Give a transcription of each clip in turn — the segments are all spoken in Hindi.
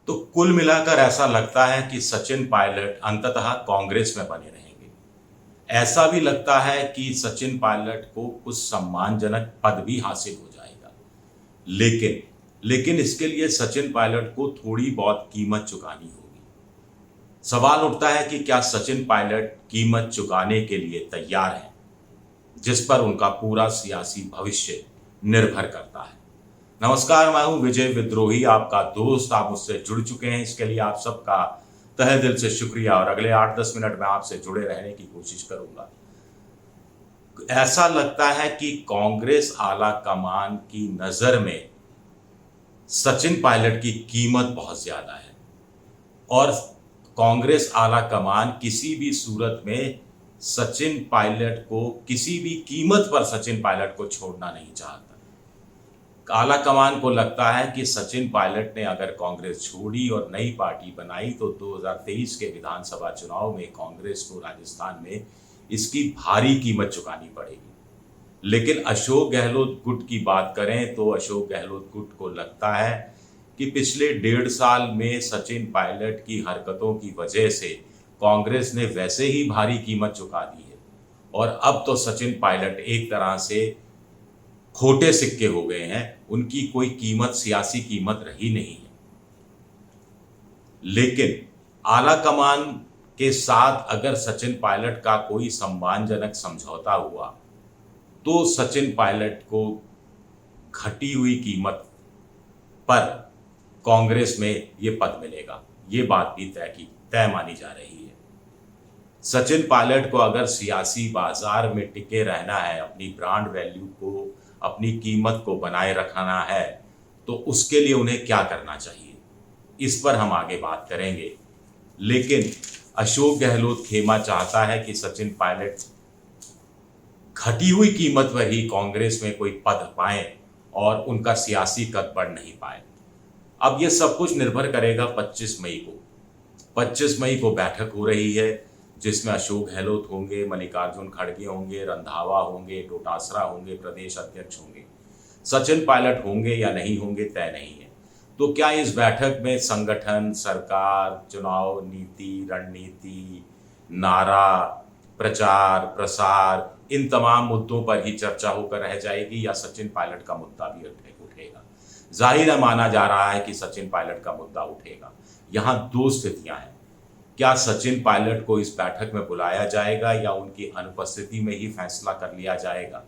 तो कुल मिलाकर ऐसा लगता है कि सचिन पायलट अंततः कांग्रेस में बने रहेंगे। ऐसा भी लगता है कि सचिन पायलट को कुछ सम्मानजनक पद भी हासिल हो जाएगा। लेकिन इसके लिए सचिन पायलट को थोड़ी बहुत कीमत चुकानी होगी। सवाल उठता है कि क्या सचिन पायलट कीमत चुकाने के लिए तैयार हैं, जिस पर उनका पूरा सियासी भविष्य निर्भर करता है। नमस्कार, मैं हूं विजय विद्रोही, आपका दोस्त। आप मुझसे जुड़ चुके हैं, इसके लिए आप सबका तहे दिल से शुक्रिया। और अगले 8-10 मिनट में आपसे जुड़े रहने की कोशिश करूंगा। ऐसा लगता है कि कांग्रेस आला कमान की नजर में सचिन पायलट की कीमत बहुत ज्यादा है और कांग्रेस आला कमान किसी भी सूरत में सचिन पायलट को, किसी भी कीमत पर सचिन पायलट को छोड़ना नहीं चाहता। आला कमान को लगता है कि सचिन पायलट ने अगर कांग्रेस छोड़ी और नई पार्टी बनाई तो 2023 के विधानसभा चुनाव में कांग्रेस को राजस्थान में इसकी भारी कीमत चुकानी पड़ेगी। लेकिन अशोक गहलोत गुट की बात करें तो अशोक गहलोत गुट को लगता है कि पिछले 1.5 साल में सचिन पायलट की हरकतों की वजह से कांग्रेस ने वैसे ही भारी कीमत चुका दी है और अब तो सचिन पायलट एक तरह से खोटे सिक्के हो गए हैं। उनकी कोई कीमत, सियासी कीमत रही नहीं है। लेकिन आला कमान के साथ अगर सचिन पायलट का कोई सम्मानजनक समझौता हुआ तो सचिन पायलट को घटी हुई कीमत पर कांग्रेस में ये पद मिलेगा। ये बात भी तय मानी जा रही है। सचिन पायलट को अगर सियासी बाजार में टिके रहना है, अपनी ब्रांड वैल्यू को, अपनी कीमत को बनाए रखना है, तो उसके लिए उन्हें क्या करना चाहिए, इस पर हम आगे बात करेंगे। लेकिन अशोक गहलोत खेमा चाहता है कि सचिन पायलट घटी हुई कीमत पर ही कांग्रेस में कोई पद पाए और उनका सियासी कद बढ़ नहीं पाए। अब ये सब कुछ निर्भर करेगा 25 मई को। 25 मई को बैठक हो रही है जिसमें अशोक गहलोत होंगे, मल्लिकार्जुन खड़गे होंगे, रंधावा होंगे, डोटासरा होंगे, प्रदेश अध्यक्ष होंगे। सचिन पायलट होंगे या नहीं होंगे तय नहीं है। तो क्या इस बैठक में संगठन, सरकार, चुनाव नीति, रणनीति, नारा, प्रचार प्रसार, इन तमाम मुद्दों पर ही चर्चा होकर रह जाएगी या सचिन पायलट का मुद्दा भी उठेगा? जाहिर है, माना जा रहा है कि सचिन पायलट का मुद्दा उठेगा। यहाँ 2 स्थितियां हैं। क्या सचिन पायलट को इस बैठक में बुलाया जाएगा या उनकी अनुपस्थिति में ही फैसला कर लिया जाएगा?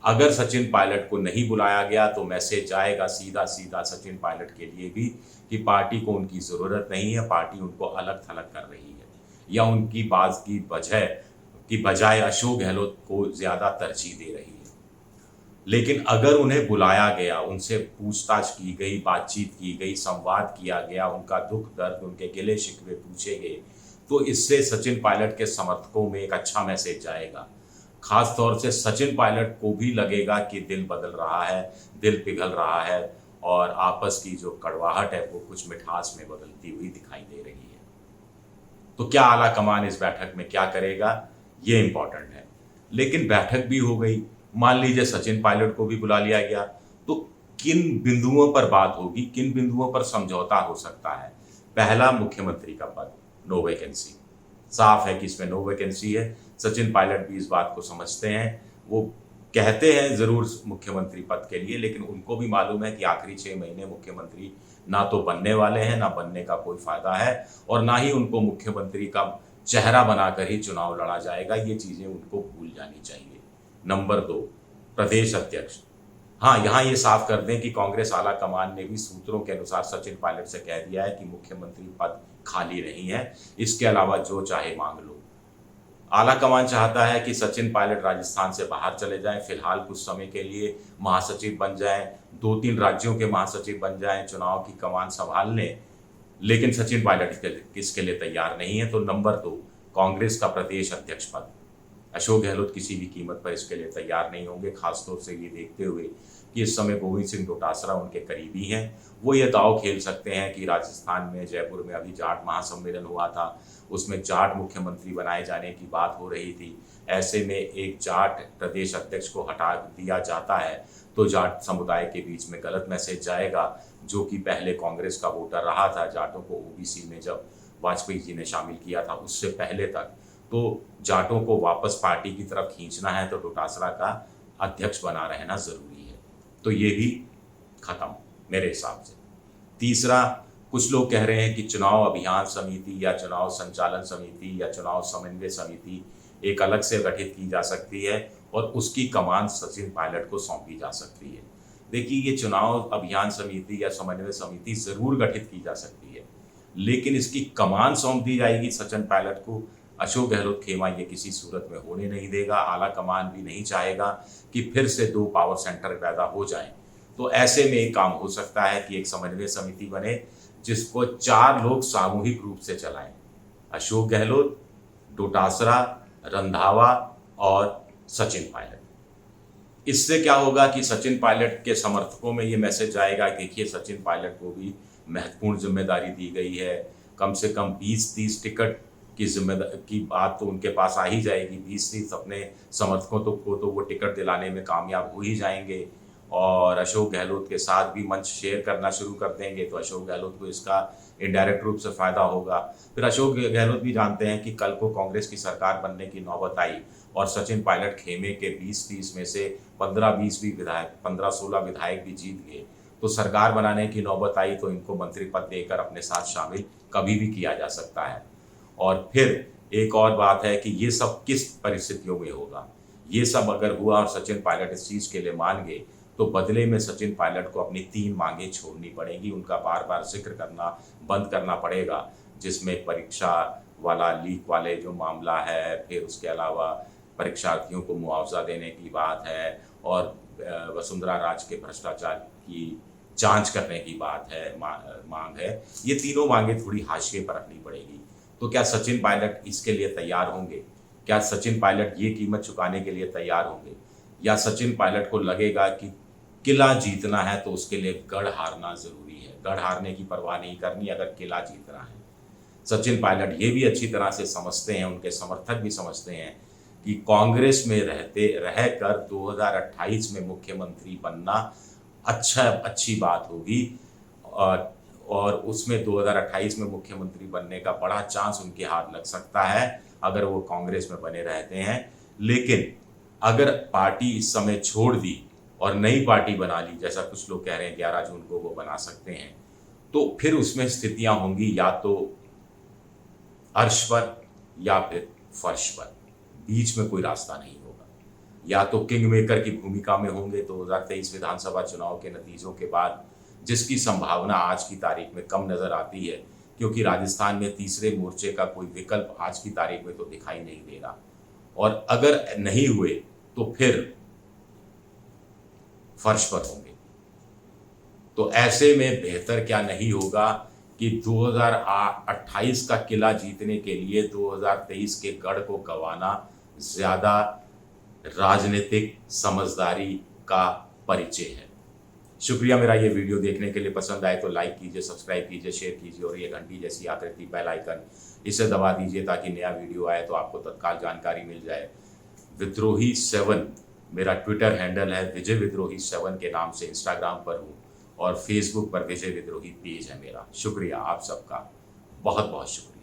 अगर सचिन पायलट को नहीं बुलाया गया तो मैसेज जाएगा सीधा सीधा सचिन पायलट के लिए भी कि पार्टी को उनकी जरूरत नहीं है, पार्टी उनको अलग थलग कर रही है या उनकी बात की बजाय अशोक गहलोत को ज्यादा तरजीह दे रही है। लेकिन अगर उन्हें बुलाया गया, उनसे पूछताछ की गई, बातचीत की गई, संवाद किया गया, उनका दुख दर्द, उनके गिले शिकवे पूछे गए, तो इससे सचिन पायलट के समर्थकों में एक अच्छा मैसेज जाएगा। खास तौर से सचिन पायलट को भी लगेगा कि दिल बदल रहा है, दिल पिघल रहा है और आपस की जो कड़वाहट है वो कुछ मिठास में बदलती हुई दिखाई दे रही है। तो क्या आला कमान इस बैठक में क्या करेगा, ये इंपॉर्टेंट है। लेकिन बैठक भी हो गई, मान लीजिए सचिन पायलट को भी बुला लिया गया, तो किन बिंदुओं पर बात होगी, किन बिंदुओं पर समझौता हो सकता है? पहला, मुख्यमंत्री का पद, नो वैकेंसी। साफ है कि इसमें नो वैकेंसी है। सचिन पायलट भी इस बात को समझते हैं। वो कहते हैं जरूर मुख्यमंत्री पद के लिए, लेकिन उनको भी मालूम है कि आखिरी 6 महीने मुख्यमंत्री ना तो बनने वाले हैं, ना बनने का कोई फायदा है और ना ही उनको मुख्यमंत्री का चेहरा बनाकर ही चुनाव लड़ा जाएगा। ये चीजें उनको भूल जानी चाहिए। नंबर 2, प्रदेश अध्यक्ष। हाँ, यहाँ ये साफ कर दें कि कांग्रेस आला कमान ने भी सूत्रों के अनुसार सचिन पायलट से कह दिया है कि मुख्यमंत्री पद खाली नहीं है, इसके अलावा जो चाहे मांग लो। आला कमान चाहता है कि सचिन पायलट राजस्थान से बाहर चले जाएं, फिलहाल कुछ समय के लिए महासचिव बन जाएं, 2-3 राज्यों के महासचिव बन जाएं, चुनाव की कमान संभाल लें। लेकिन सचिन पायलट इसके लिए तैयार नहीं है। तो नंबर 2, कांग्रेस का प्रदेश अध्यक्ष पद। अशोक गहलोत किसी भी कीमत पर इसके लिए तैयार नहीं होंगे, खासतौर से ये देखते हुए कि इस समय गोविंद सिंह डोटासरा उनके करीबी हैं। वो ये दांव खेल सकते हैं कि राजस्थान में, जयपुर में अभी जाट महासम्मेलन हुआ था, उसमें जाट मुख्यमंत्री बनाए जाने की बात हो रही थी। ऐसे में एक जाट प्रदेश अध्यक्ष को हटा दिया जाता है तो जाट समुदाय के बीच में गलत मैसेज जाएगा। जो कि पहले कांग्रेस का वोटर रहा था, जाटों को ओबीसी में जब वाजपेयी जी ने शामिल किया था उससे पहले तक, तो जाटों को वापस पार्टी की तरफ खींचना है तो डोटासरा का अध्यक्ष बना रहना ज़रूरी है। तो ये भी खत्म मेरे हिसाब से। तीसरा, कुछ लोग कह रहे हैं कि चुनाव अभियान समिति या चुनाव संचालन समिति या चुनाव समन्वय समिति एक अलग से गठित की जा सकती है और उसकी कमान सचिन पायलट को सौंपी जा सकती है। देखिए, ये चुनाव अभियान समिति या समन्वय समिति ज़रूर गठित की जा सकती है, लेकिन इसकी कमान सौंप दी जाएगी सचिन पायलट को। अशोक गहलोत खेमा ये किसी सूरत में होने नहीं देगा। आला कमान भी नहीं चाहेगा कि फिर से 2 पावर सेंटर पैदा हो जाएं। तो ऐसे में एक काम हो सकता है कि एक समन्वय समिति बने जिसको 4 लोग सामूहिक रूप से चलाएं, अशोक गहलोत, डोटासरा, रंधावा और सचिन पायलट। इससे क्या होगा कि सचिन पायलट के समर्थकों में ये मैसेज जाएगा, देखिए सचिन पायलट को भी महत्वपूर्ण जिम्मेदारी दी गई है, कम से कम 20-30 टिकट की जिम्मेदारी की बात तो उनके पास आ ही जाएगी। 20-30 अपने समर्थकों को तो वो टिकट दिलाने में कामयाब हो ही जाएंगे और अशोक गहलोत के साथ भी मंच शेयर करना शुरू कर देंगे, तो अशोक गहलोत को इसका इनडायरेक्ट रूप से फायदा होगा। फिर अशोक गहलोत भी जानते हैं कि कल को कांग्रेस की सरकार बनने की नौबत आई और सचिन पायलट खेमे के 20-30 में से 15-20 भी विधायक, 15-16 विधायक भी जीत गए, तो सरकार बनाने की नौबत आई तो इनको मंत्री पद देकर अपने साथ शामिल कभी भी किया जा सकता है। और फिर एक और बात है कि ये सब किस परिस्थितियों में होगा। ये सब अगर हुआ और सचिन पायलट इस चीज़ के लिए मान गए तो बदले में सचिन पायलट को अपनी 3 मांगें छोड़नी पड़ेगी, उनका बार बार जिक्र करना बंद करना पड़ेगा, जिसमें परीक्षा वाला लीक वाले जो मामला है, फिर उसके अलावा परीक्षार्थियों को मुआवजा देने की बात है और वसुंधरा राज के भ्रष्टाचार की जांच करने की बात है, मांग है। ये तीनों मांगें थोड़ी हाशिए पर रखनी पड़ेगी। तो क्या सचिन पायलट इसके लिए तैयार होंगे? क्या सचिन पायलट ये कीमत चुकाने के लिए तैयार होंगे? या सचिन पायलट को लगेगा कि किला जीतना है तो उसके लिए गढ़ हारना जरूरी है, गढ़ हारने की परवाह नहीं करनी अगर किला जीतना है। सचिन पायलट ये भी अच्छी तरह से समझते हैं, उनके समर्थक भी समझते हैं कि कांग्रेस में रहकर 2028 में मुख्यमंत्री बनना अच्छी बात होगी और उसमें 2028 में मुख्यमंत्री बनने का बड़ा चांस उनके हाथ लग सकता है अगर वो कांग्रेस में बने रहते हैं। लेकिन अगर पार्टी इस समय छोड़ दी और नई पार्टी बना ली, जैसा कुछ लोग कह रहे हैं 11 जून को वो बना सकते हैं, तो फिर उसमें स्थितियां होंगी या तो अर्श पर या फिर फर्श पर, बीच में कोई रास्ता नहीं होगा। या तो किंग मेकर की भूमिका में होंगे 2023 विधानसभा चुनाव के नतीजों के बाद, जिसकी संभावना आज की तारीख में कम नजर आती है, क्योंकि राजस्थान में तीसरे मोर्चे का कोई विकल्प आज की तारीख में तो दिखाई नहीं दे रहा। और अगर नहीं हुए तो फिर फर्श पर होंगे। तो ऐसे में बेहतर क्या नहीं होगा कि 2028 का किला जीतने के लिए 2023 के गढ़ को गंवाना ज्यादा राजनीतिक समझदारी का परिचय है। शुक्रिया मेरा ये वीडियो देखने के लिए। पसंद आए तो लाइक कीजिए, सब्सक्राइब कीजिए, शेयर कीजिए और ये घंटी जैसी आकृति बेल आइकन इसे दबा दीजिए ताकि नया वीडियो आए तो आपको तत्काल जानकारी मिल जाए। विद्रोही 7 मेरा ट्विटर हैंडल है, विजय विद्रोही 7 के नाम से इंस्टाग्राम पर हूँ और फेसबुक पर विजय विद्रोही पेज है मेरा। शुक्रिया आप सबका, बहुत बहुत शुक्रिया।